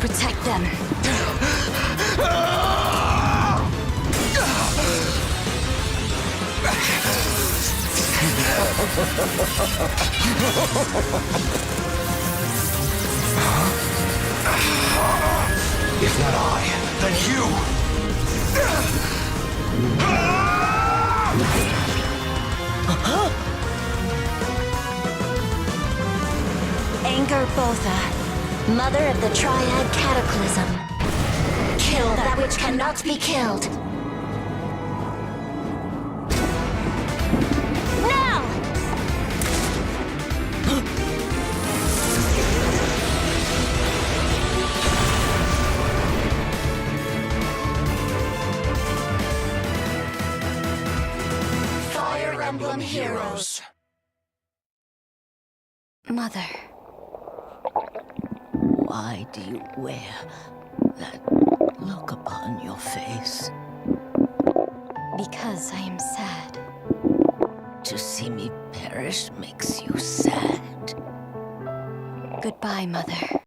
protect them. If not I, then you! Angerbotha, mother of the Triad Cataclysm. Kill that which cannot be killed. Now! Fire Emblem Heroes. Mother. Why do you wear that look upon your face? Because I am sad. To see me perish makes you sad. Goodbye, Mother.